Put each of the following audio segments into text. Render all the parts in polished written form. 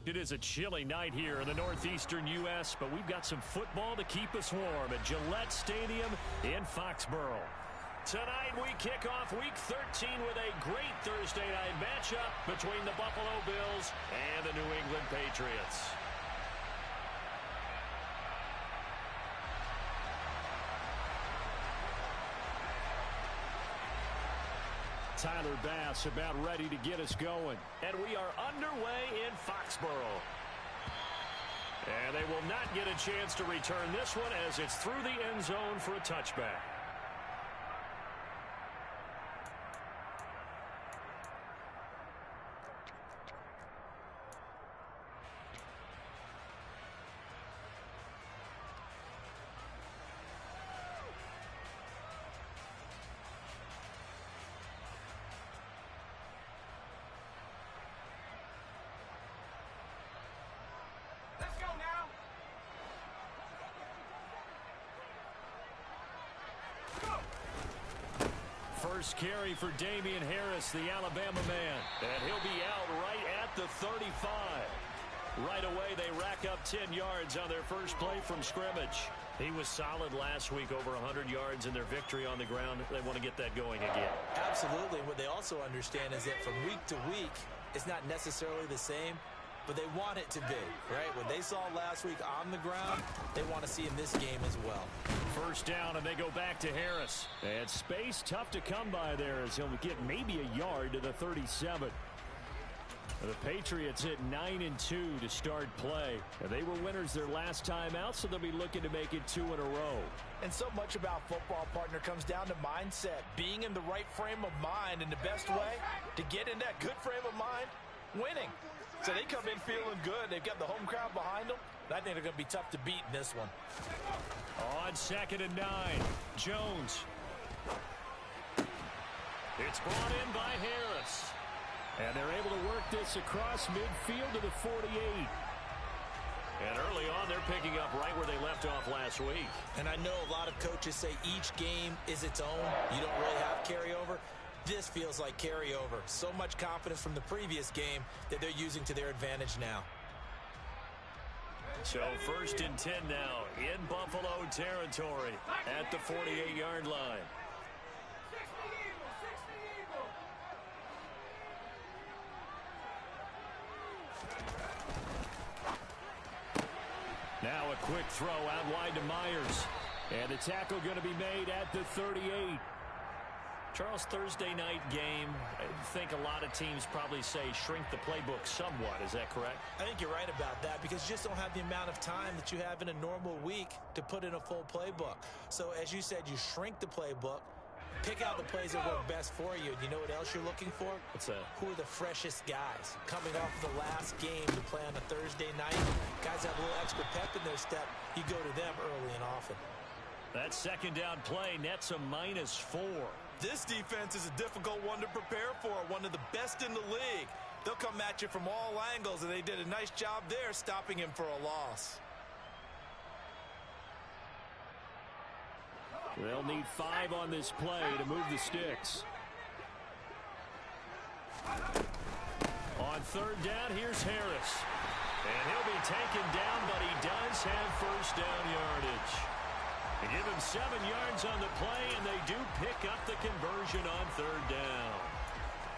It is a chilly night here in the northeastern U.S., but we've got some football to keep us warm at Gillette Stadium in Foxborough. Tonight we kick off Week 13 with a great Thursday night matchup between the Buffalo Bills and the New England Patriots. Tyler Bass about ready to get us going. And we are underway in Foxborough. And they will not get a chance to return this one as it's through the end zone for a touchback. First carry for Damian Harris, the Alabama man. And he'll be out right at the 35. Right away, they rack up 10 yards on their first play from scrimmage. He was solid last week, over 100 yards in their victory on the ground. They want to get that going again. Absolutely. What they also understand is that from week to week, it's not necessarily the same, but they want it to be, right? What they saw last week on the ground, they want to see in this game as well. First down, and they go back to Harris. And space tough to come by there as he'll get maybe a yard to the 37. The Patriots hit 9-2 to start play. And they were winners their last time out, so they'll be looking to make it 2 in a row. And so much about football, partner, comes down to mindset. Being in the right frame of mind, and the best way to get in that good frame of mind, winning. So they come in feeling good. They've got the home crowd behind them. And I think they're going to be tough to beat in this one. On 2nd and 9, Jones. It's brought in by Harris. And they're able to work this across midfield to the 48. And early on, they're picking up right where they left off last week. And I know a lot of coaches say each game is its own. You don't really have carryover. This feels like carryover. So much confidence from the previous game that they're using to their advantage now. So 1st and 10 now in Buffalo territory at the 48-yard line. Now a quick throw out wide to Myers. And the tackle going to be made at the 38. Charles, Thursday night game, I think a lot of teams probably say shrink the playbook somewhat. Is that correct? I think you're right about that because you just don't have the amount of time that you have in a normal week to put in a full playbook. So as you said, you shrink the playbook, pick out the plays that work best for you. And you know what else you're looking for? What's that? Who are the freshest guys? Coming off of the last game to play on a Thursday night, guys have a little extra pep in their step. You go to them early and often. That 2nd down play nets a -4. This defense is a difficult one to prepare for, one of the best in the league. They'll come at you from all angles, and they did a nice job there stopping him for a loss. They'll need 5 on this play to move the sticks. On 3rd down, here's Harris. And he'll be taken down, but he does have first down yardage. They give him 7 yards on the play, and they do pick up the conversion on 3rd down.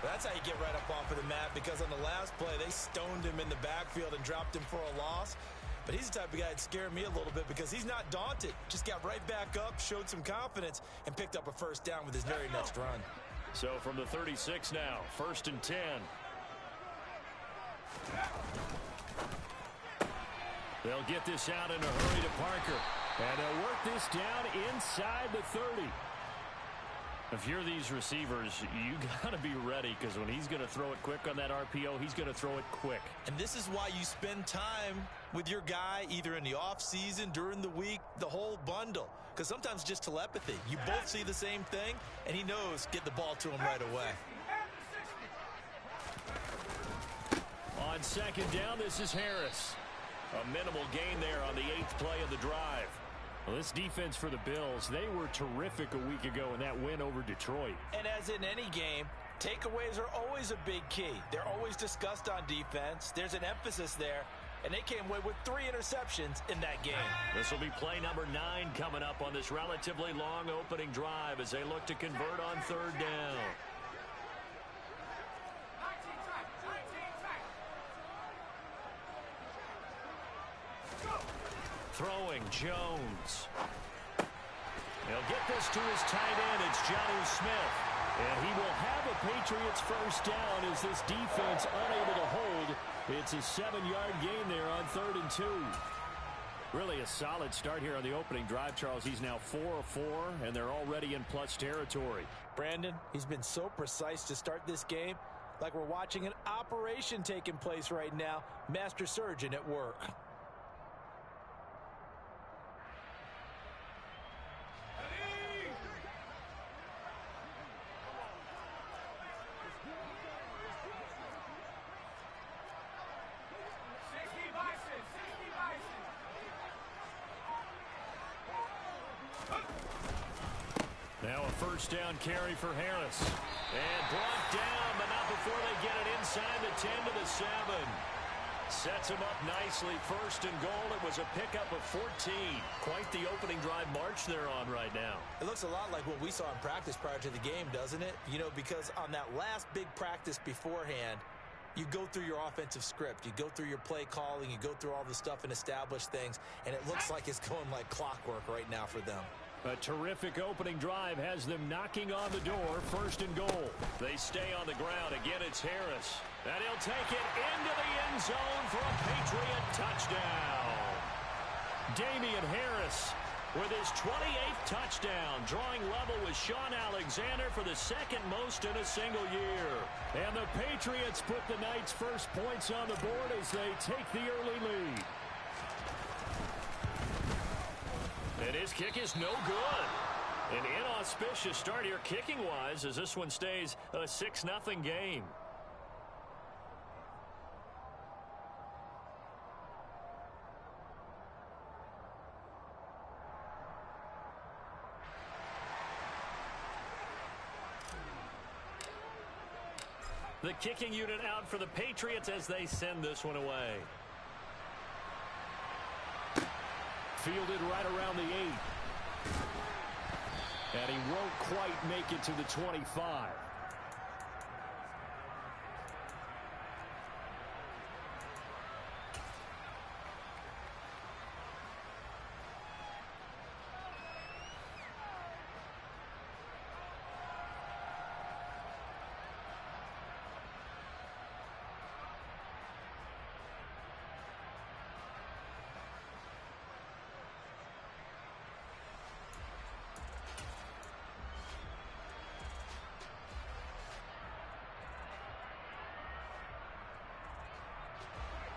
That's how you get right up off of the mat, because on the last play, they stoned him in the backfield and dropped him for a loss. But he's the type of guy that scared me a little bit because he's not daunted. Just got right back up, showed some confidence, and picked up a first down with his very next run. So from the 36 now, 1st and 10. They'll get this out in a hurry to Parker. And they'll work this down inside the 30. If you're these receivers, you got to be ready because when he's going to throw it quick on that RPO, he's going to throw it quick. And this is why you spend time with your guy either in the offseason, during the week, the whole bundle. Because sometimes just telepathy. You both see the same thing, and he knows get the ball to him right away. On 2nd down, this is Harris. A minimal gain there on the 8th play of the drive. Well, this defense for the Bills, they were terrific a week ago in that win over Detroit. And as in any game, Takeaways are always a big key. They're always discussed on defense. There's an emphasis there, and they came away with 3 interceptions in that game. This will be play number 9 coming up on this relatively long opening drive as they look to convert on 3rd down. Throwing Jones. He'll get this to his tight end. It's Jonnu Smith. And he will have a Patriots first down as this defense unable to hold. It's a 7-yard gain there on 3rd and 2. Really a solid start here on the opening drive, Charles. He's now 4 of 4, and they're already in plus territory. Brandon, he's been so precise to start this game, like we're watching an operation taking place right now. Master surgeon at work. Now a first down carry for Harris. And brought down, but not before they get it inside the 10 to the 7. Sets him up nicely. 1st and goal. It was a pickup of 14. Quite the opening drive march they're on right now. It looks a lot like what we saw in practice prior to the game, doesn't it? You know, because on that last big practice beforehand, you go through your offensive script. You go through your play calling. You go through all the stuff and establish things. And it looks like it's going like clockwork right now for them. A terrific opening drive has them knocking on the door. 1st and goal. They stay on the ground. Again, it's Harris. And he'll take it into the end zone for a Patriot touchdown. Damian Harris with his 28th touchdown, drawing level with Sean Alexander for the 2nd most in a single year. And the Patriots put the Knights' first points on the board as they take the early lead. And his kick is no good. An inauspicious start here kicking-wise as this one stays a 6-0 game. The kicking unit out for the Patriots as they send this one away. Fielded right around the 8. And he won't quite make it to the 25.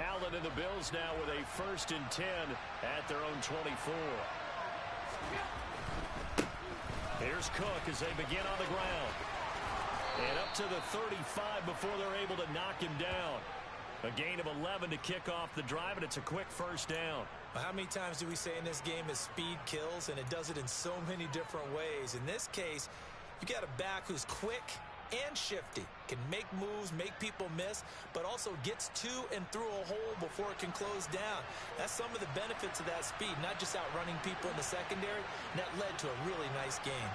Allen and the Bills now with a 1st and 10 at their own 24. Here's Cook as they begin on the ground. And up to the 35 before they're able to knock him down. A gain of 11 to kick off the drive, and it's a quick first down. How many times do we say in this game is speed kills, and it does it in so many different ways. In this case, you got a back who's quick and shifty, can make moves, make people miss, but also gets to and through a hole before it can close down. That's some of the benefits of that speed, not just outrunning people in the secondary, and that led to a really nice game.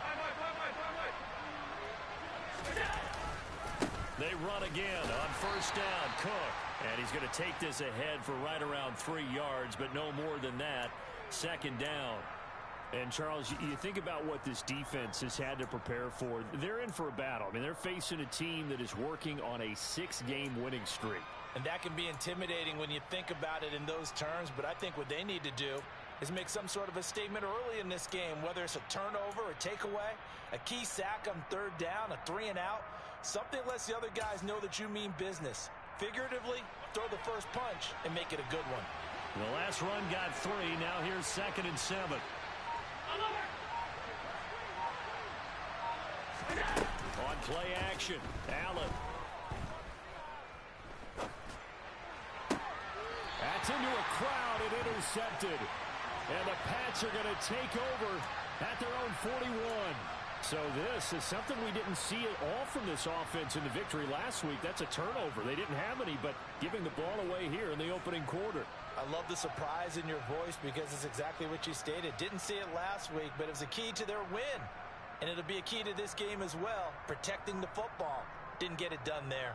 They run again on first down. Cook, and he's going to take this ahead for right around 3 yards, but no more than that. 2nd down. And, Charles, you think about what this defense has had to prepare for. They're in for a battle. I mean, they're facing a team that is working on a 6-game winning streak. And that can be intimidating when you think about it in those terms, but I think what they need to do is make some sort of a statement early in this game, whether it's a turnover, a takeaway, a key sack on 3rd down, a 3-and-out, something lets the other guys know that you mean business. Figuratively, throw the first punch and make it a good one. The last run got 3. Now here's 2nd and 7. On play action, Allen. That's into a crowd and intercepted. And the Pats are going to take over at their own 41. So this is something we didn't see at all from this offense in the victory last week. That's a turnover. They didn't have any, but giving the ball away here in the opening quarter. I love the surprise in your voice because it's exactly what you stated. Didn't see it last week, but it was a key to their win. And it'll be a key to this game as well, protecting the football. Didn't get it done there.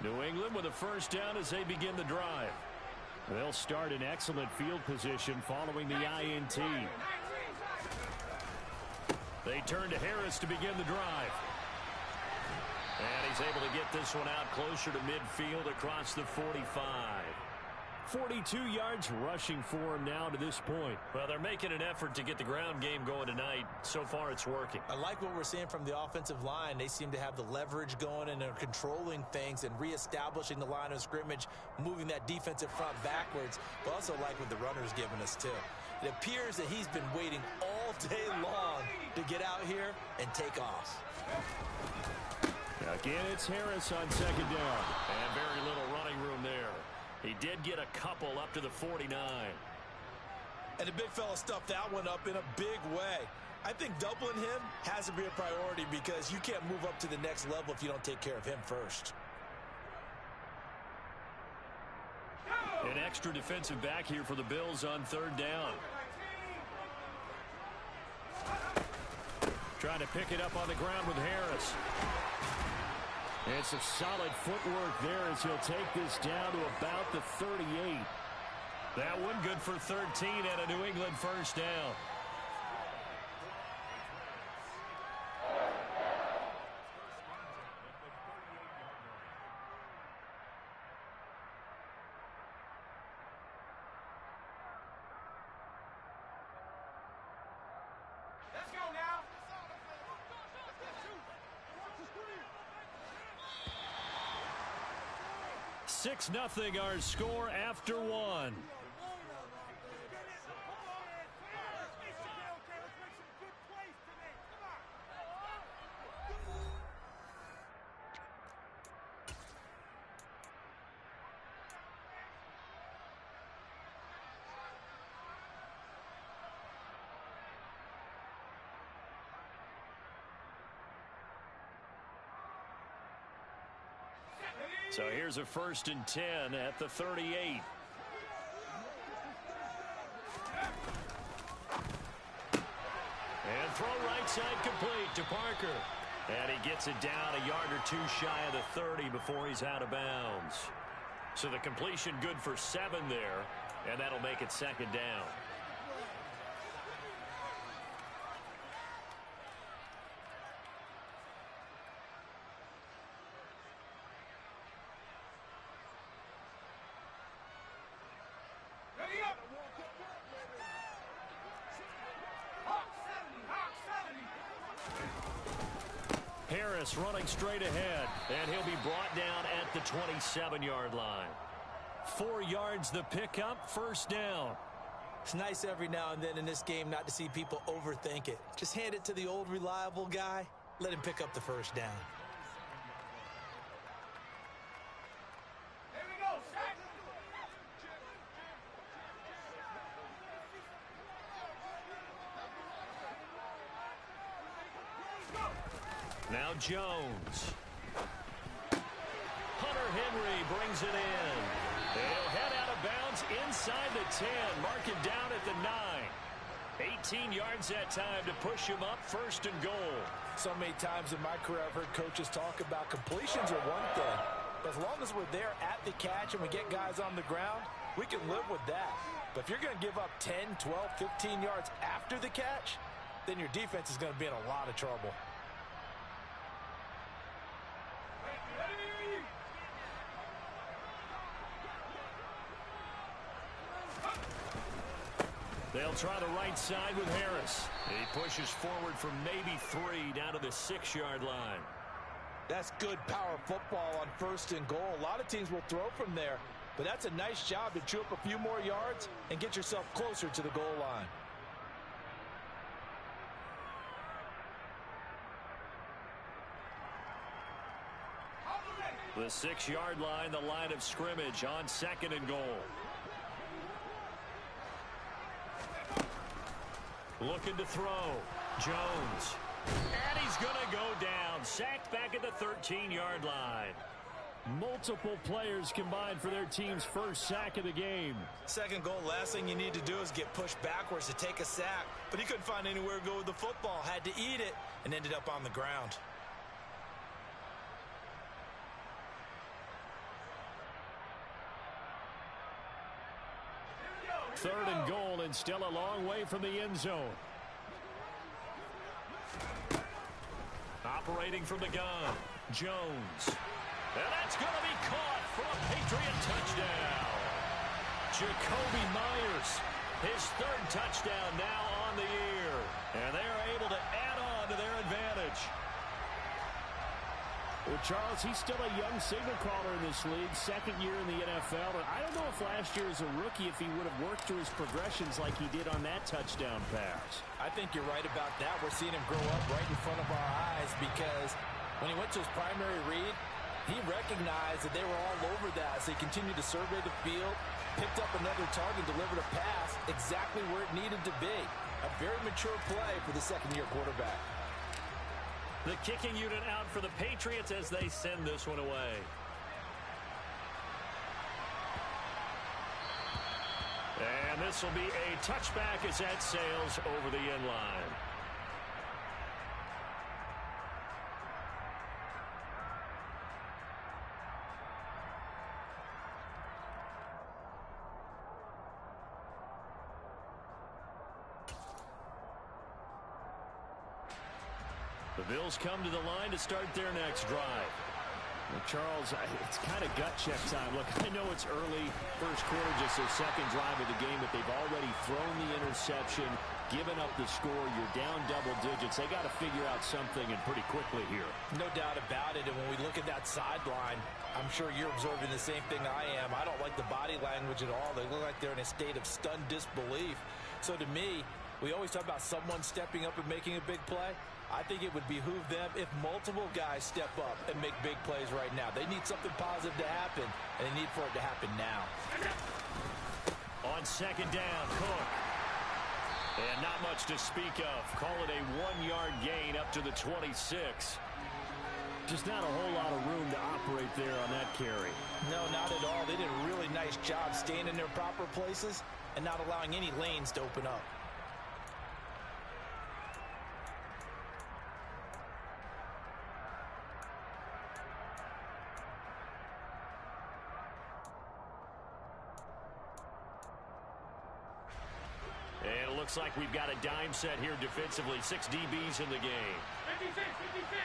New England with a first down as they begin the drive. They'll start in excellent field position following the INT. They turn to Harris to begin the drive. And he's able to get this one out closer to midfield across the 45. 42 yards rushing for him now to this point. Well, they're making an effort to get the ground game going tonight. So far, it's working. I like what we're seeing from the offensive line. They seem to have the leverage going and are controlling things and reestablishing the line of scrimmage, moving that defensive front backwards. But also like what the runner's giving us, too. It appears that he's been waiting all day long to get out here and take off. Again, it's Harris on second down. And very little running room there. He did get a couple up to the 49. And the big fella stuffed that one up in a big way. I think doubling him has to be a priority because you can't move up to the next level if you don't take care of him first. An extra defensive back here for the Bills on third down. Trying to pick it up on the ground with Harris. And some solid footwork there as he'll take this down to about the 38. That one good for 13 and a New England first down. Let's go now. 6-0 our score after one. So here's a 1st and 10 at the 38. And throw right side complete to Parker. And he gets it down a yard or two shy of the 30 before he's out of bounds. So the completion good for 7 there, and that'll make it 2nd down. Harris running straight ahead, and he'll be brought down at the 27-yard line. 4 yards the pickup, 1st down. It's nice every now and then in this game not to see people overthink it. Just hand it to the old reliable guy. Let him pick up the 1st down. Here we go, Shaq. Now Jones. Hunter Henry brings it in. He'll head out of bounds inside the 10. Mark it down at the 9. 18 yards that time to push him up 1st and goal. So many times in my career I've heard coaches talk about completions are one thing. But as long as we're there at the catch and we get guys on the ground, we can live with that. But if you're going to give up 10, 12, 15 yards after the catch, then your defense is going to be in a lot of trouble. They'll try the right side with Harris. He pushes forward from maybe 3 down to the 6-yard line. That's good power football on 1st and goal. A lot of teams will throw from there, but that's a nice job to chew up a few more yards and get yourself closer to the goal line. The 6-yard line, the line of scrimmage on 2nd and goal. Looking to throw. Jones. And he's going to go down. Sacked back at the 13-yard line. Multiple players combined for their team's first sack of the game. Second goal, last thing you need to do is get pushed backwards to take a sack. But he couldn't find anywhere to go with the football. Had to eat it and ended up on the ground. Third and goal, and still a long way from the end zone. Operating from the gun, Jones. And that's going to be caught for a Patriot touchdown. Jacoby Myers, his third touchdown now on the year. And they are able to add on to their advantage. Well, Charles, he's still a young signal caller in this league, second year in the NFL. And I don't know if last year as a rookie, if he would have worked through his progressions like he did on that touchdown pass. I think you're right about that. We're seeing him grow up right in front of our eyes because when he went to his primary read, he recognized that they were all over that as they continued to survey the field, picked up another target, delivered a pass exactly where it needed to be. A very mature play for the second-year quarterback. The kicking unit out for the Patriots as they send this one away. And this will be a touchback as that sails over the end line. The Bills come to the line to start their next drive. Well, Charles, it's kind of gut check time. Look, I know it's early, first quarter, just their second drive of the game, but they've already thrown the interception, given up the score. You're down double digits. They got to figure out something, and pretty quickly here. No doubt about it, and when we look at that sideline, I'm sure you're observing the same thing I am. I don't like the body language at all. They look like they're in a state of stunned disbelief. So to me, we always talk about someone stepping up and making a big play. I think it would behoove them if multiple guys step up and make big plays right now. They need something positive to happen, and they need for it to happen now. On second down, Cook. And not much to speak of. Call it a 1-yard gain up to the 26. Just not a whole lot of room to operate there on that carry. No, not at all. They did a really nice job staying in their proper places and not allowing any lanes to open up. And it looks like we've got a dime set here defensively. 6 DBs in the game. 56, 56.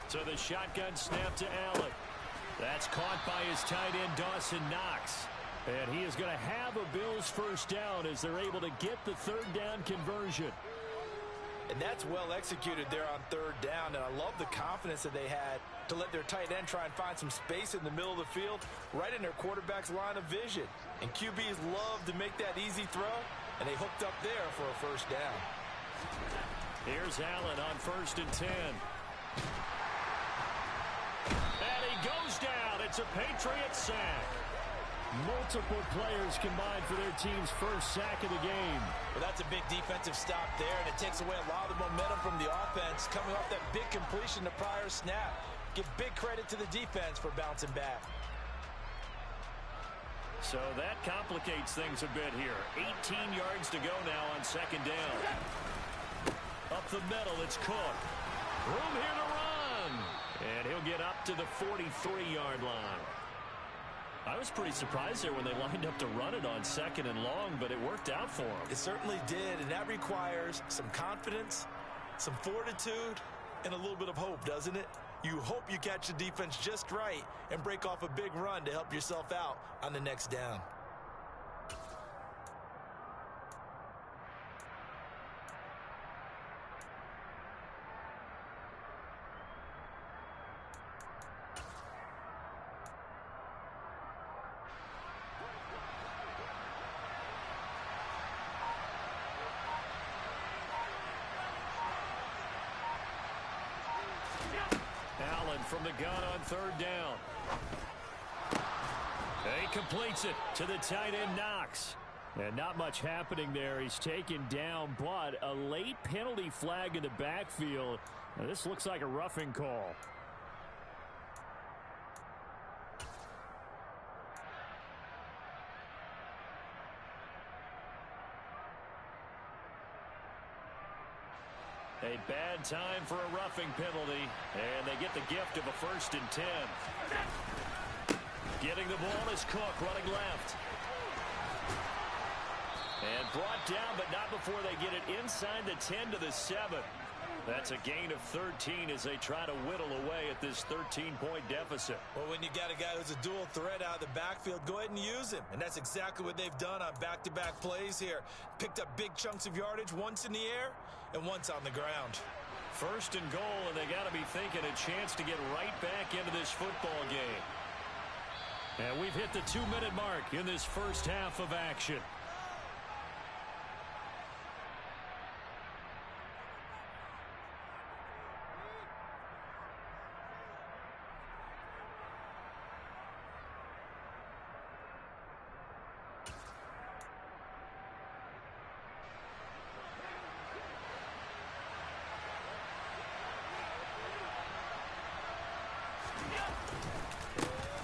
So the shotgun snap to Allen. That's caught by his tight end, Dawson Knox. And he is going to have a Bills first down as they're able to get the third down conversion. And that's well executed there on third down. And I love the confidence that they had to let their tight end try and find some space in the middle of the field, right in their quarterback's line of vision. And QBs love to make that easy throw, and they hooked up there for a first down. Here's Allen on 1st and 10. And he goes down. It's a Patriot sack. Multiple players combined for their team's first sack of the game. Well, that's a big defensive stop there, and it takes away a lot of the momentum from the offense coming off that big completion the prior snap. Give big credit to the defense for bouncing back. So that complicates things a bit here. 18 yards to go now on second down. Up the middle, it's Cook. Room here to run. And he'll get up to the 43-yard line. I was pretty surprised there when they lined up to run it on second and long, but it worked out for him. It certainly did, and that requires some confidence, some fortitude, and a little bit of hope, doesn't it? You hope you catch the defense just right and break off a big run to help yourself out on the next down. Allen from the gun on third down. He completes it to the tight end, Knox. And not much happening there. He's taken down, but a late penalty flag in the backfield. Now, this looks like a roughing call. A bad time for a roughing penalty, and they get the gift of a 1st and 10. Getting the ball is Cook running left. And brought down, but not before they get it inside the 10 to the 7. That's a gain of 13 as they try to whittle away at this 13-point deficit. Well, when you got a guy who's a dual threat out of the backfield, go ahead and use him. And that's exactly what they've done on back-to-back plays here. Picked up big chunks of yardage, once in the air and once on the ground. 1st and goal, and they got to be thinking a chance to get right back into this football game. And we've hit the 2-minute mark in this first half of action.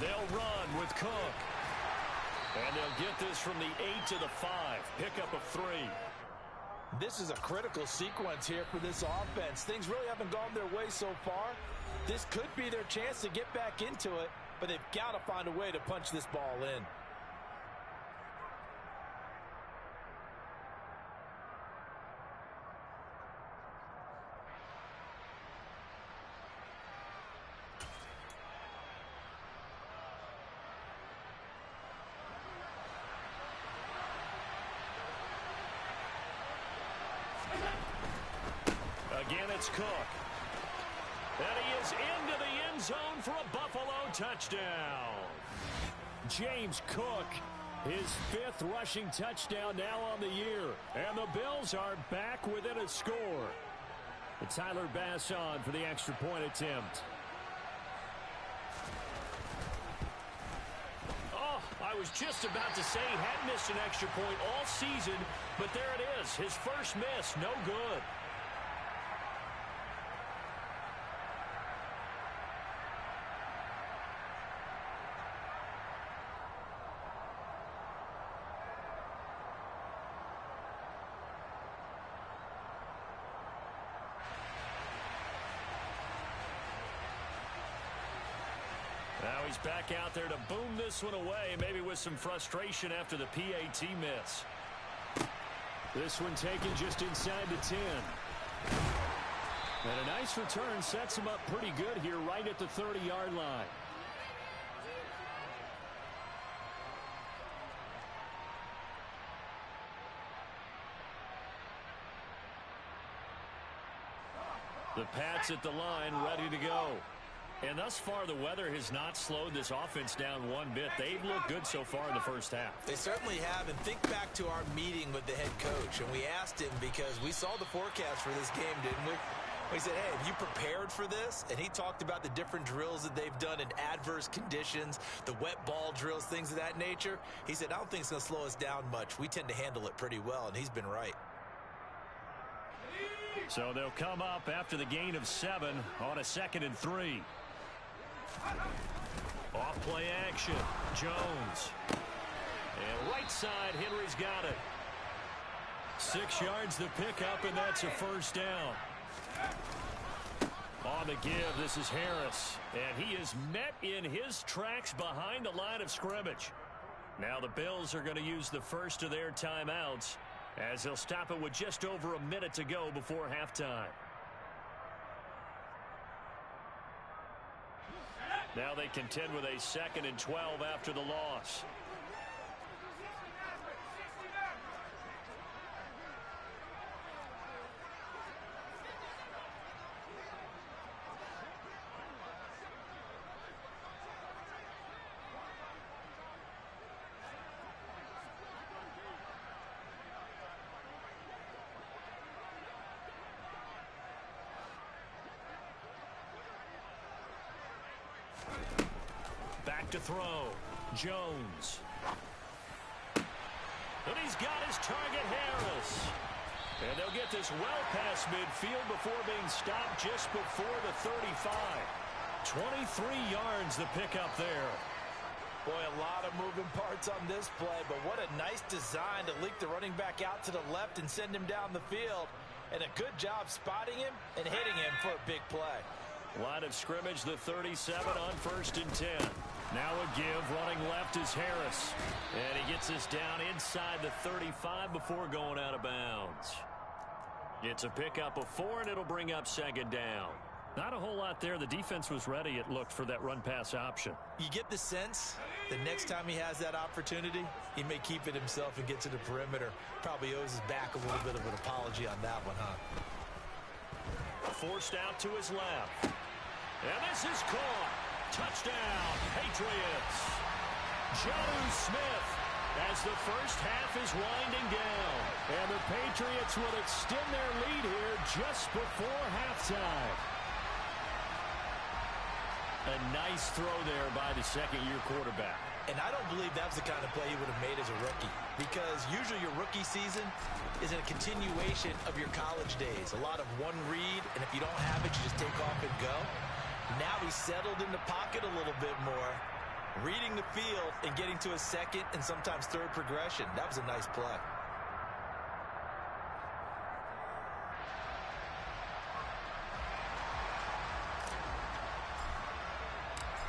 They'll run with Cook. And they'll get this from the 8 to the 5. Pickup of 3. This is a critical sequence here for this offense. Things really haven't gone their way so far. This could be their chance to get back into it, but they've got to find a way to punch this ball in. Again, it's Cook. And he is into the end zone for a Buffalo touchdown. James Cook, his 5th rushing touchdown now on the year. And the Bills are back within a score. And Tyler Bass on for the extra point attempt. Oh, I was just about to say he had missed an extra point all season, but there it is. His first miss, no good. Now he's back out there to boom this one away, maybe with some frustration after the PAT miss. This one taken just inside the 10. And a nice return sets him up pretty good here right at the 30-yard line. The Pats at the line, ready to go. And thus far, the weather has not slowed this offense down one bit. They've looked good so far in the first half. They certainly have. And think back to our meeting with the head coach. And we asked him because we saw the forecast for this game, didn't we? We said, hey, have you prepared for this? And he talked about the different drills that they've done in adverse conditions, the wet ball drills, things of that nature. He said, I don't think it's going to slow us down much. We tend to handle it pretty well, and he's been right. So they'll come up after the gain of 7 on a 2nd and 3. Off play action. Jones. And right side, Henry's got it. 6 yards the pickup, and that's a first down. On the give, this is Harris. And he is met in his tracks behind the line of scrimmage. Now the Bills are going to use the first of their timeouts as they'll stop it with just over a minute to go before halftime. Now they contend with a 2nd and 12 after the loss. Back to throw. Jones. And he's got his target, Harris. And they'll get this well past midfield before being stopped just before the 35. 23 yards the pickup there. Boy, a lot of moving parts on this play, but what a nice design to leak the running back out to the left and send him down the field. And a good job spotting him and hitting him for a big play. Line of scrimmage, the 37 on 1st and 10. Now a give, running left is Harris. And he gets us down inside the 35 before going out of bounds. It's a pickup of 4, and it'll bring up 2nd down. Not a whole lot there. The defense was ready, it looked, for that run-pass option. You get the sense that next time he has that opportunity, he may keep it himself and get to the perimeter. Probably owes his back a little bit of an apology on that one, huh? Forced out to his left. And this is caught. Touchdown, Patriots. Jonnu Smith as the first half is winding down. And the Patriots will extend their lead here just before halftime. A nice throw there by the second-year quarterback. And I don't believe that's the kind of play he would have made as a rookie, because usually your rookie season is a continuation of your college days. A lot of one read, and if you don't have it, you just take off and go. Now he's settled in the pocket a little bit more, reading the field and getting to a second and sometimes third progression. That was a nice play.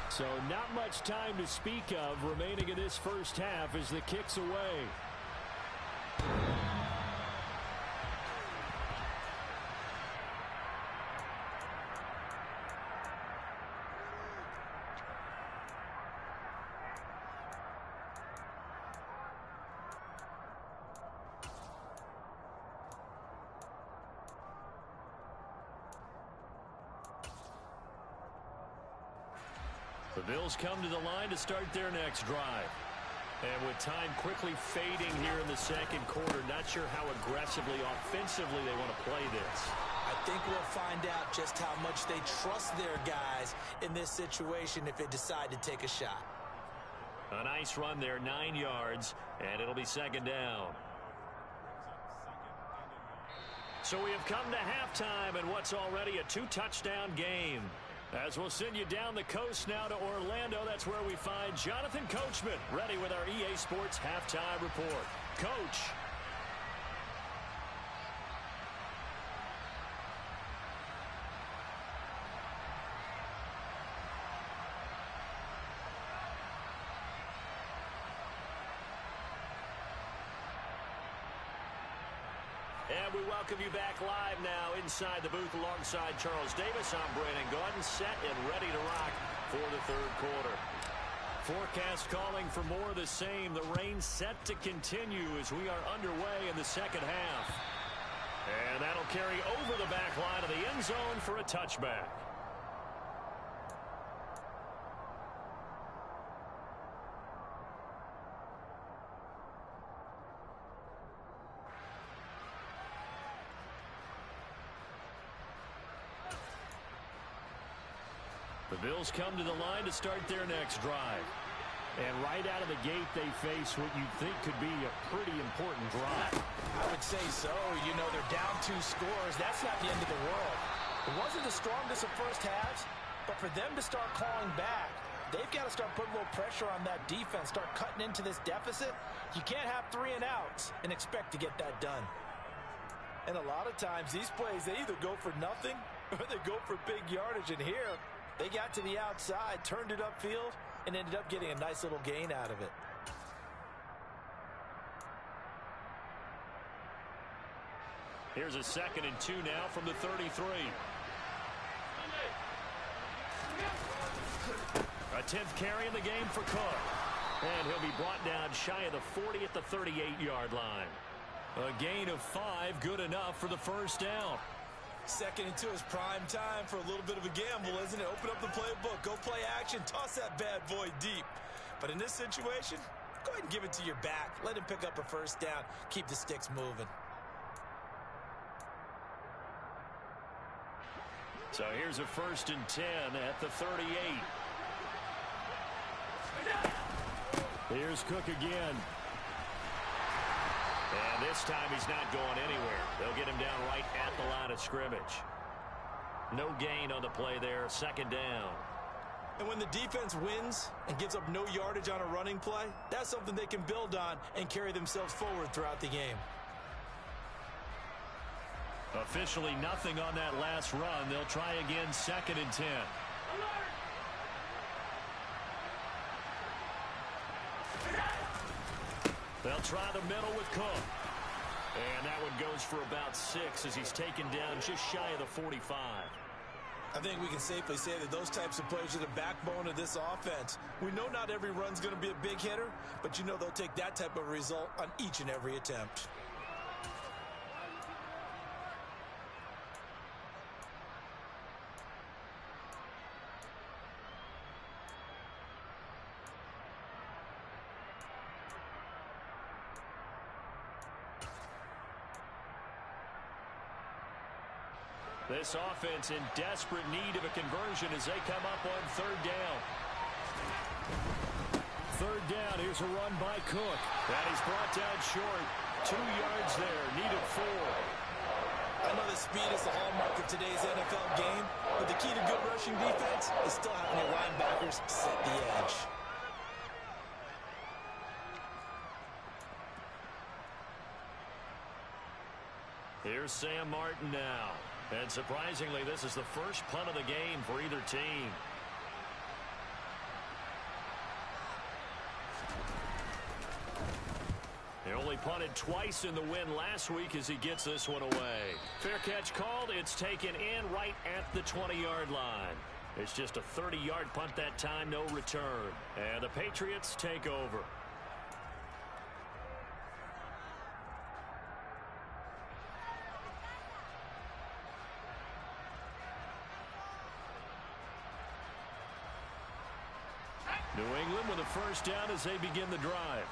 So not much time to speak of remaining in this first half as the kick's away. The Bills come to the line to start their next drive. And with time quickly fading here in the second quarter, not sure how aggressively, offensively they want to play this. I think we'll find out just how much they trust their guys in this situation if they decide to take a shot. A nice run there, 9 yards, and it'll be 2nd down. So we have come to halftime in what's already a 2-touchdown game. As we'll send you down the coast now to Orlando, that's where we find Jonathan Coachman ready with our EA Sports Halftime Report. Coach. And we welcome you back live now inside the booth alongside Charles Davis. I'm Brandon Gaudin, set and ready to rock for the third quarter. Forecast calling for more of the same. The rain set to continue as we are underway in the second half. And that'll carry over the back line of the end zone for a touchback. The Bills come to the line to start their next drive. And right out of the gate, they face what you'd think could be a pretty important drive. I would say so. You know, they're down 2 scores. That's not the end of the world. It wasn't the strongest of first halves, but for them to start clawing back, they've got to start putting a little pressure on that defense, start cutting into this deficit. You can't have 3 and outs and expect to get that done. And a lot of times, these plays, they either go for nothing or they go for big yardage. And here, they got to the outside, turned it upfield, and ended up getting a nice little gain out of it. Here's a 2nd and 2 now from the 33. A 10th carry in the game for Cook. And he'll be brought down shy of the 40 at the 38-yard line. A gain of 5, good enough for the first down. 2nd and 2 is prime time for a little bit of a gamble, isn't it? Open up the playbook, go play action, toss that bad boy deep. But in this situation, go ahead and give it to your back. Let him pick up a first down. Keep the sticks moving. So here's a 1st and 10 at the 38. Here's Cook again. And this time he's not going anywhere. They'll get him down right at the line of scrimmage. No gain on the play there. Second down. And when the defense wins and gives up no yardage on a running play, that's something they can build on and carry themselves forward throughout the game. Officially nothing on that last run. They'll try again, 2nd and 10. They'll try the middle with Cook. And that one goes for about 6 as he's taken down just shy of the 45. I think we can safely say that those types of plays are the backbone of this offense. We know not every run's going to be a big hitter, but you know they'll take that type of result on each and every attempt. This offense in desperate need of a conversion as they come up on 3rd down. 3rd down, here's a run by Cook. And he's brought down short. 2 yards there, needed 4. I know that speed is the hallmark of today's NFL game, but the key to good rushing defense is still having your linebackers set the edge. Here's Sam Martin now. And surprisingly, this is the first punt of the game for either team. He only punted twice in the win last week as he gets this one away. Fair catch called. It's taken in right at the 20-yard line. It's just a 30-yard punt that time, no return. And the Patriots take over. New England with a first down as they begin the drive.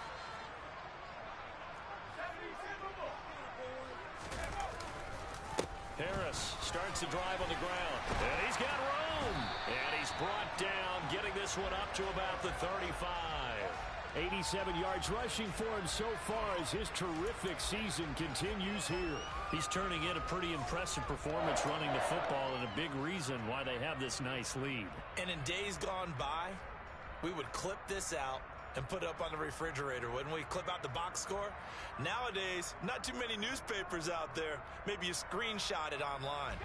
Harris starts the drive on the ground. And he's got room. And he's brought down, getting this one up to about the 35. 87 yards rushing for him so far as his terrific season continues here. He's turning in a pretty impressive performance running the football, and a big reason why they have this nice lead. And in days gone by, we would clip this out and put it up on the refrigerator, wouldn't we? Clip out the box score. Nowadays, not too many newspapers out there. Maybe you screenshot it online.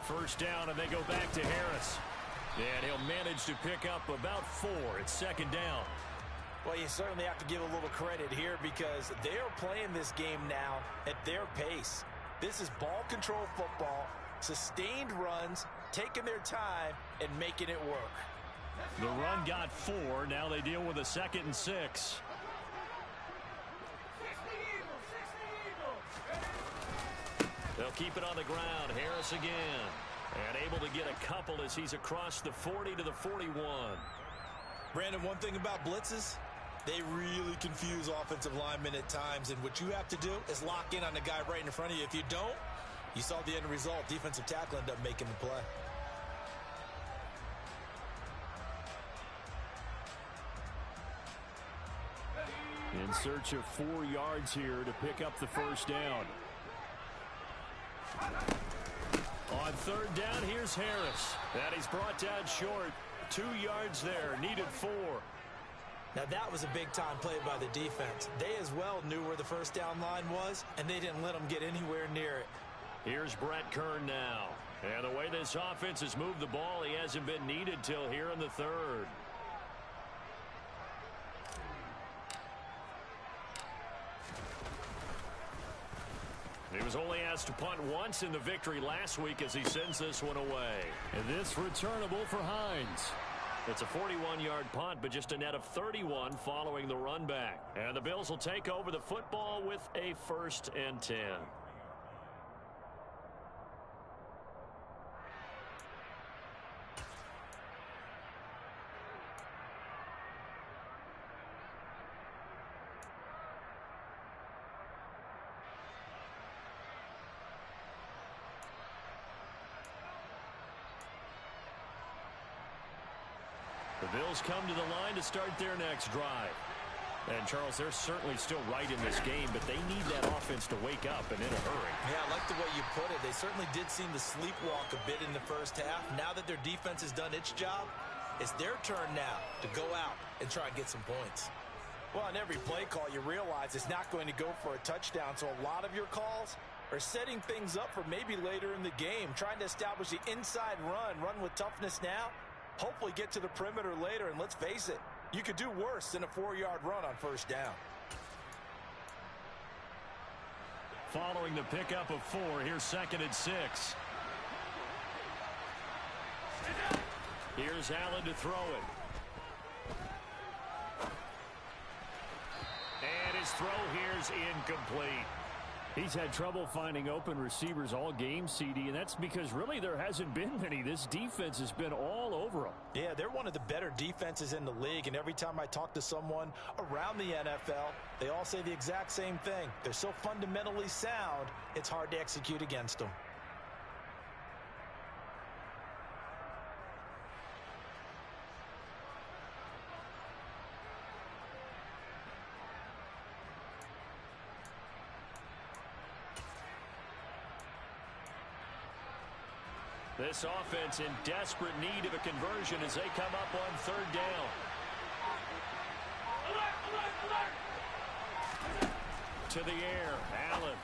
First down, and they go back to Harris. And he'll manage to pick up about 4. It's 2nd down. Well, you certainly have to give a little credit here because they are playing this game now at their pace. This is ball control football, sustained runs, taking their time, and making it work. The run got 4. Now they deal with a 2nd and 6. They'll keep it on the ground. Harris again. And able to get a couple as he's across the 40 to the 41. Brandon, one thing about blitzes, they really confuse offensive linemen at times. And what you have to do is lock in on the guy right in front of you. If you don't, you saw the end result. Defensive tackle ended up making the play. In search of 4 yards here to pick up the first down. On 3rd down, here's Harris. And he's brought down short. 2 yards there, needed 4. Now that was a big-time play by the defense. They as well knew where the first down line was, and they didn't let them get anywhere near it. Here's Brett Kern now. And the way this offense has moved the ball, he hasn't been needed till here in the 3rd. He was only asked to punt once in the victory last week as he sends this one away. And this returnable for Hines. It's a 41-yard punt, but just a net of 31 following the run back. And the Bills will take over the football with a 1st and 10. Eagles come to the line to start their next drive. And, Charles, they're certainly still right in this game, but they need that offense to wake up and in a hurry. Yeah, I like the way you put it. They certainly did seem to sleepwalk a bit in the first half. Now that their defense has done its job, it's their turn now to go out and try and get some points. Well, on every play call, you realize it's not going to go for a touchdown, so a lot of your calls are setting things up for maybe later in the game, trying to establish the inside run with toughness now, hopefully get to the perimeter later, and let's face it, you could do worse than a 4-yard run on first down. Following the pickup of 4, here's 2nd and 6. Here's Allen to throw it. And his throw here's incomplete. He's had trouble finding open receivers all game, CD, and that's because really there hasn't been many. This defense has been all over them. Yeah, they're one of the better defenses in the league, and every time I talk to someone around the NFL, they all say the exact same thing. They're so fundamentally sound, it's hard to execute against them. This offense in desperate need of a conversion as they come up on 3rd down. To the air, Allen.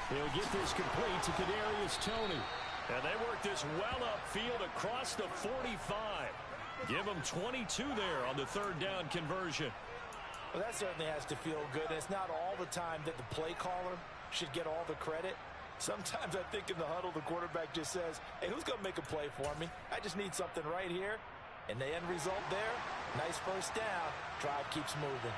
He'll get this complete to Kadarius Toney. And they work this well upfield across the 45. Give them 22 there on the 3rd down conversion. Well, that certainly has to feel good. And it's not all the time that the play caller should get all the credit. Sometimes I think in the huddle, the quarterback just says, hey, who's going to make a play for me? I just need something right here. And the end result there, nice first down. Drive keeps moving.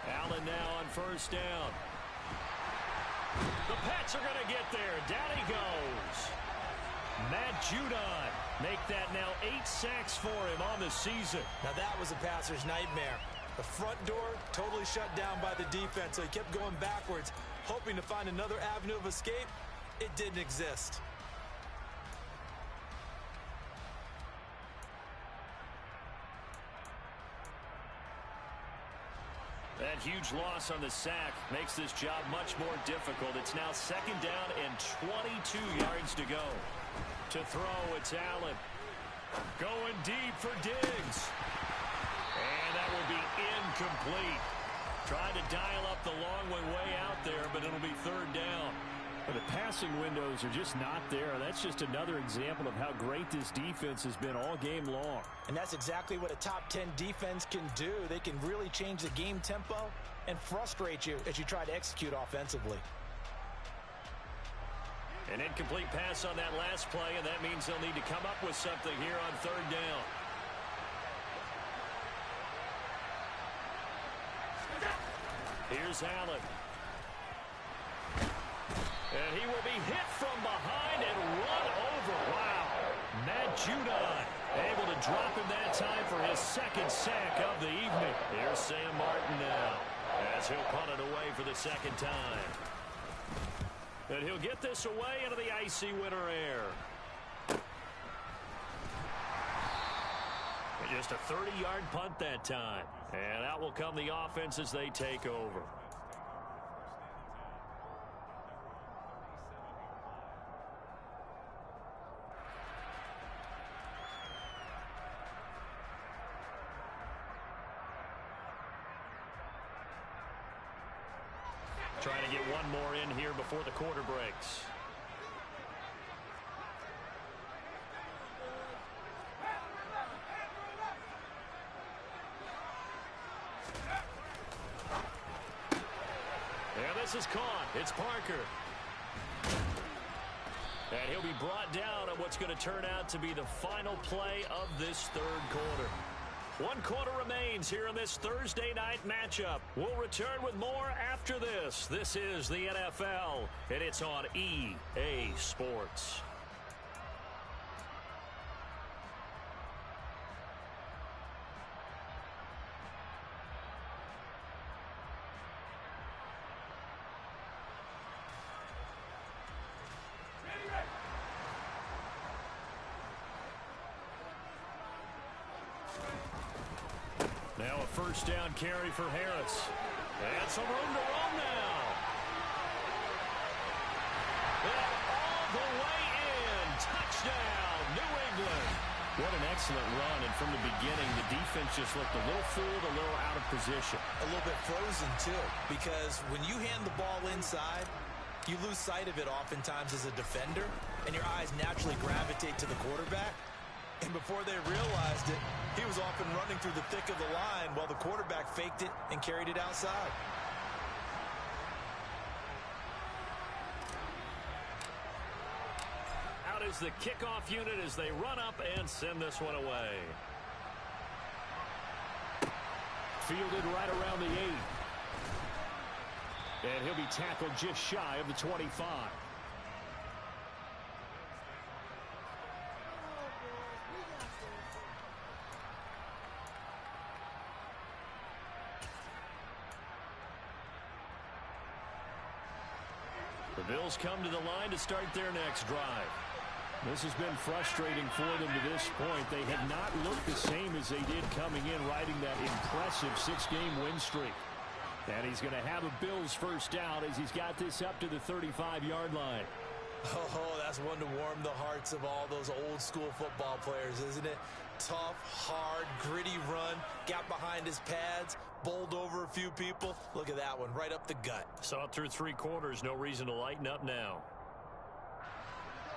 Allen now on 1st down. The Pats are going to get there. Down he goes. Matt Judon make that now 8 sacks for him on the season. Now that was a passer's nightmare. The front door totally shut down by the defense, so he kept going backwards, hoping to find another avenue of escape. It didn't exist. That huge loss on the sack makes this job much more difficult. It's now 2nd down and 22 yards to go. To throw, it's Allen. Going deep for Diggs. And that will be incomplete. Tried to dial up the long one way out there, but it'll be 3rd down. But the passing windows are just not there. That's just another example of how great this defense has been all game long. And that's exactly what a top 10 defense can do. They can really change the game tempo and frustrate you as you try to execute offensively. An incomplete pass on that last play, and that means they'll need to come up with something here on 3rd down. Here's Allen. And he will be hit from behind and run over. Wow. Matt Judon able to drop him that time for his 2nd sack of the evening. Here's Sam Martin now as he'll punt it away for the 2nd time. And he'll get this away into the icy winter air. And just a 30-yard punt that time. And out will come the offense as they take over. Trying to get one more in here before the quarter breaks. And this is caught. It's Parker. And he'll be brought down on what's going to turn out to be the final play of this 3rd quarter. 1 quarter remains here in this Thursday night matchup. We'll return with more after this. This is the NFL, and it's on EA Sports. Now a first down carry for Harris. And some room to run now. And all the way in. Touchdown, New England. What an excellent run. And from the beginning, the defense just looked a little fooled, a little out of position. A little bit frozen, too, because when you hand the ball inside, you lose sight of it oftentimes as a defender, and your eyes naturally gravitate to the quarterback. And before they realized it, he was off and running through the thick of the line while the quarterback faked it and carried it outside. Out is the kickoff unit as they run up and send this one away. Fielded right around the 8. And he'll be tackled just shy of the 25. The Bills come to the line to start their next drive. This has been frustrating for them to this point. They have not looked the same as they did coming in, riding that impressive 6-game win streak. And he's going to have a Bills first down as he's got this up to the 35-yard line. Oh, that's one to warm the hearts of all those old school football players, isn't it? Tough, hard, gritty run, got behind his pads, bowled over a few people. Look at that one, right up the gut. Saw it through 3 quarters, no reason to lighten up now.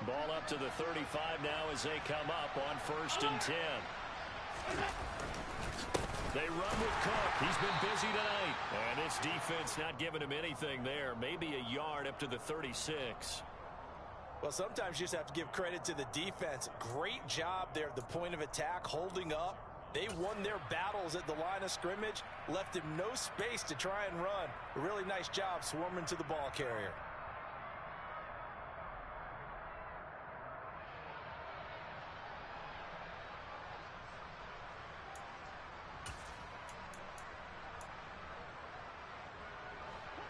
Ball up to the 35 now as they come up on 1st and 10. They run with Cook. He's been busy tonight. And it's defense not giving him anything there. Maybe a yard up to the 36. Well, sometimes you just have to give credit to the defense. Great job there at the point of attack, holding up. They won their battles at the line of scrimmage, left him no space to try and run. A really nice job swarming to the ball carrier.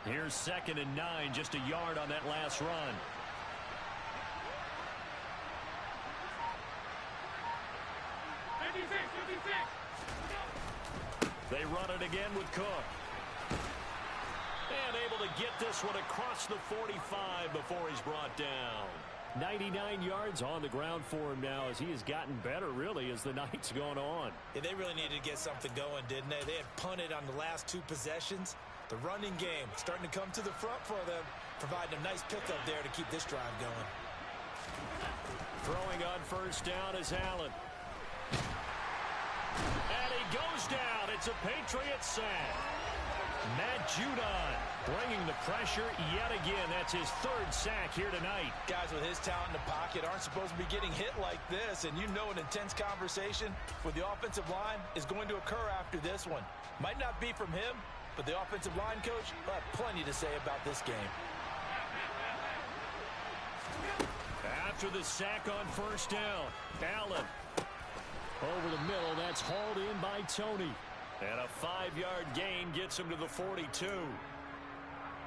Here's 2nd and 9, just a yard on that last run. They run it again with Cook. And able to get this one across the 45 before he's brought down. 99 yards on the ground for him now as he has gotten better, really, as the night's gone on. Yeah, they really needed to get something going, didn't they? They had punted on the last 2 possessions. The running game starting to come to the front for them, providing a nice pickup there to keep this drive going. Throwing on 1st down is Allen. And he goes down. It's a Patriots sack. Matt Judon bringing the pressure yet again. That's his 3rd sack here tonight. Guys with his talent in the pocket aren't supposed to be getting hit like this, and you know an intense conversation with the offensive line is going to occur after this one. Might not be from him, but the offensive line coach will have plenty to say about this game. After the sack on 1st down, Allen over the middle. That's hauled in by Tony. And a 5-yard gain gets him to the 42.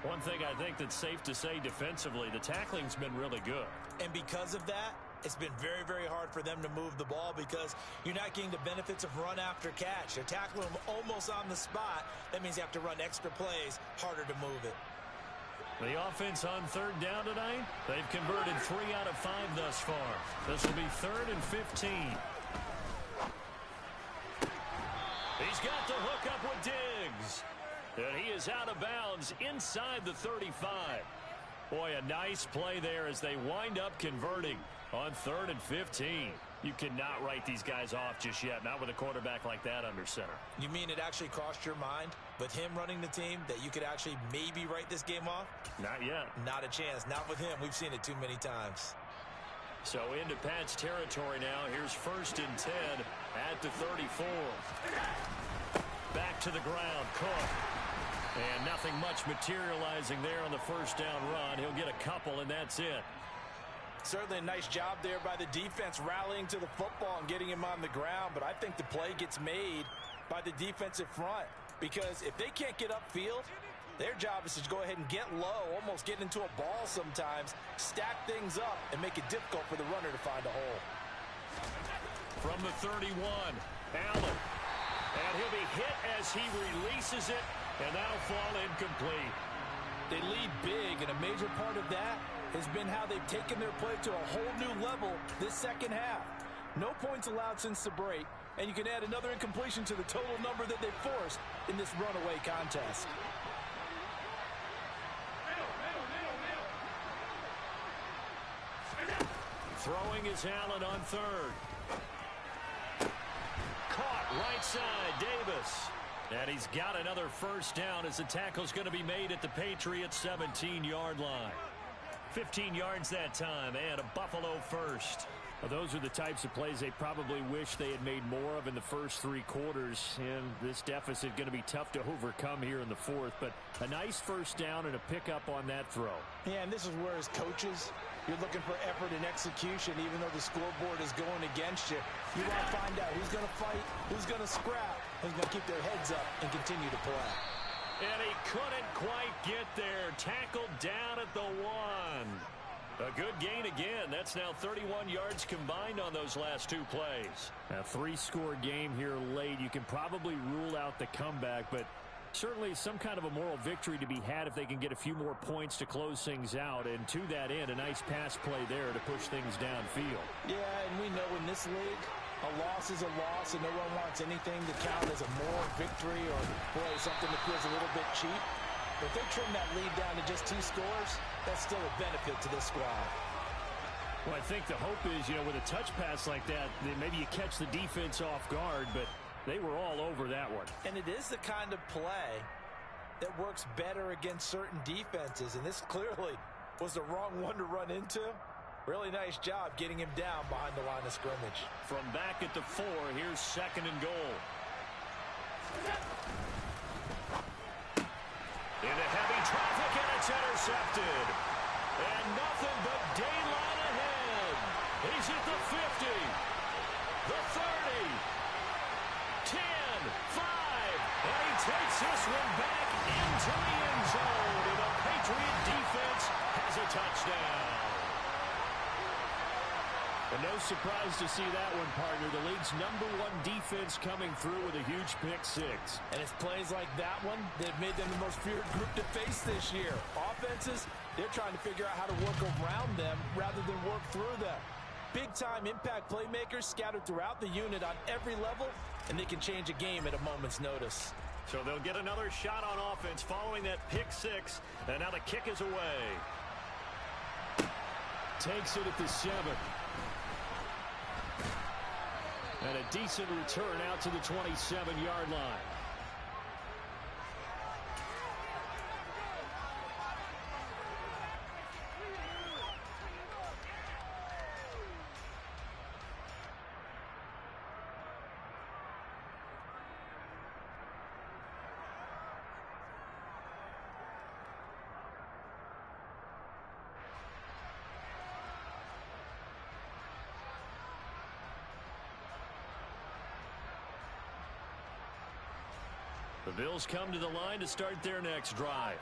One thing I think that's safe to say defensively, the tackling's been really good. And because of that, it's been very, very hard for them to move the ball because you're not getting the benefits of run after catch. They're tackling them almost on the spot. That means you have to run extra plays, harder to move it. The offense on 3rd down tonight, they've converted 3 out of 5 thus far. This will be 3rd and 15. He's got the hook up with Diggs. And he is out of bounds inside the 35. Boy, a nice play there as they wind up converting on 3rd and 15. You cannot write these guys off just yet, not with a quarterback like that under center. You mean it actually crossed your mind with him running the team that you could actually maybe write this game off? Not yet. Not a chance. Not with him. We've seen it too many times. So into Pat's territory now. Here's 1st and 10 at the 34. Back to the ground, Cook. And nothing much materializing there on the 1st down run. He'll get a couple, and that's it. Certainly a nice job there by the defense rallying to the football and getting him on the ground, but I think the play gets made by the defensive front because if they can't get upfield, their job is to go ahead and get low, almost get into a ball sometimes, stack things up, and make it difficult for the runner to find a hole. From the 31, Allen. And he'll be hit as he releases it, and that'll fall incomplete. They lead big, and a major part of that has been how they've taken their play to a whole new level this second half. No points allowed since the break, and you can add another incompletion to the total number that they've forced in this runaway contest. Throwing is Allen on third. Caught right side, Davis. And he's got another first down as the tackle's going to be made at the Patriots' 17-yard line. 15 yards that time, and a Buffalo first. Well, those are the types of plays they probably wish they had made more of in the first three quarters. And this deficit going to be tough to overcome here in the fourth. But a nice first down and a pickup on that throw. Yeah, and this is where as coaches, you're looking for effort and execution, even though the scoreboard is going against you. You want to find out who's going to fight, who's going to scrap, who's going to keep their heads up and continue to play. And he couldn't quite get there. Tackled down at the 1. A good gain again. That's now 31 yards combined on those last two plays. A three-score game here late. You can probably rule out the comeback, but certainly some kind of a moral victory to be had if they can get a few more points to close things out. And to that end, a nice pass play there to push things downfield. Yeah, and we know in this league, a loss is a loss, and no one wants anything to count as a moral victory or, boy, something that feels a little bit cheap. But if they trim that lead down to just 2 scores, that's still a benefit to this squad. Well, I think the hope is, with a touch pass like that, maybe you catch the defense off guard, but they were all over that one. And it is the kind of play that works better against certain defenses, and this clearly was the wrong one to run into. Really nice job getting him down behind the line of scrimmage. From back at the 4, here's 2nd and goal. Into heavy traffic, and it's intercepted. And nothing but daylight ahead. He's at the 50, the 30, 10, 5, and he takes this one back into the end zone. And the Patriot defense has a touchdown. And no surprise to see that one, partner. The league's #1 defense coming through with a huge pick-6. And it's plays like that one that have made them the most feared group to face this year. Offenses, they're trying to figure out how to work around them rather than work through them. Big-time impact playmakers scattered throughout the unit on every level, and they can change a game at a moment's notice. So they'll get another shot on offense following that pick-6, and now the kick is away. Takes it at the 7. And a decent return out to the 27-yard line. The Bills come to the line to start their next drive.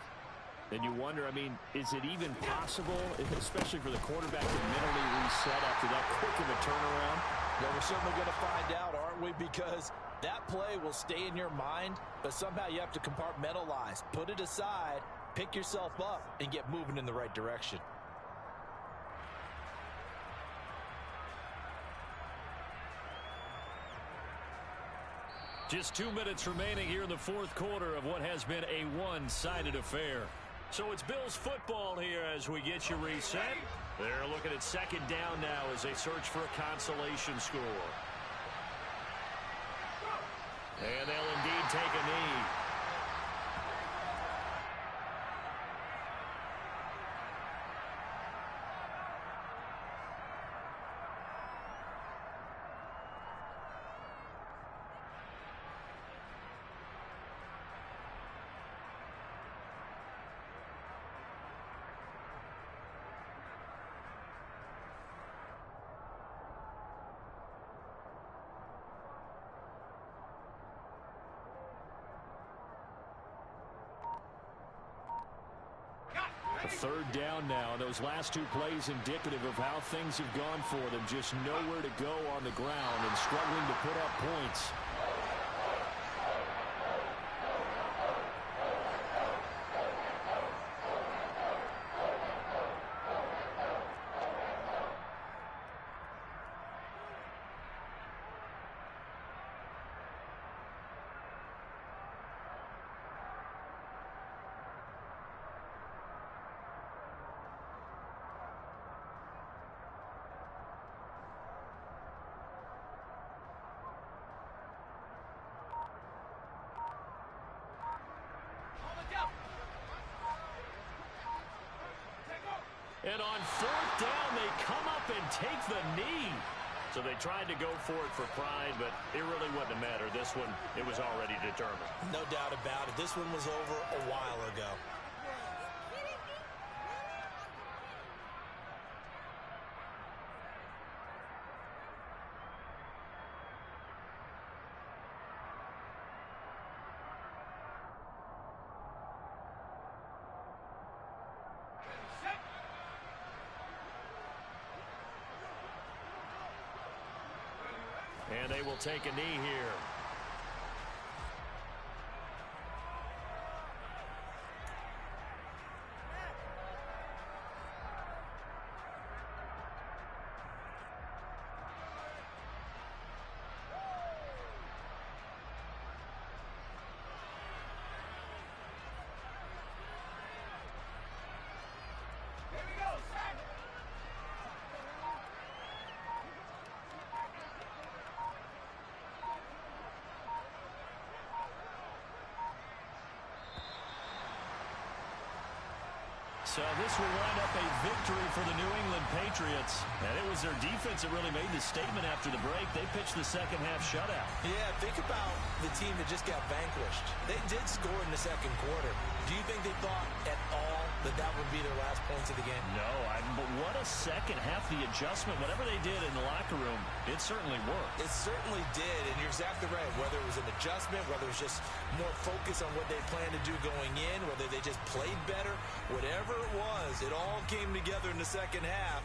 And you wonder, is it even possible, especially for the quarterback, to mentally reset after that quick of a turnaround? Well, we're certainly going to find out, aren't we? Because that play will stay in your mind, but somehow you have to compartmentalize. Put it aside, pick yourself up, and get moving in the right direction. Just 2 minutes remaining here in the fourth quarter of what has been a one-sided affair. So it's Bills football here as we get you reset. They're looking at 2nd down now as they search for a consolation score. And they'll indeed take a knee. A 3rd down now. Those last 2 plays indicative of how things have gone for them. Just nowhere to go on the ground and struggling to put up points. And on fourth down, they come up and take the knee. So they tried to go for it for pride, but it really wouldn't have mattered. This one, it was already determined. No doubt about it. This one was over a while ago. And they will take a knee here. So this will wind up a victory for the New England Patriots. And it was their defense that really made the statement after the break. They pitched the second half shutout. Yeah, think about the team that just got vanquished. They did score in the second quarter. Do you think they thought at all that that would be their last points of the game? No, but what a second half. The adjustment, whatever they did in the locker room, it certainly worked. It certainly did, and you're exactly right. Whether it was an adjustment, whether it was just more focus on what they planned to do going in, whether they just played better, whatever it was, it all came together in the second half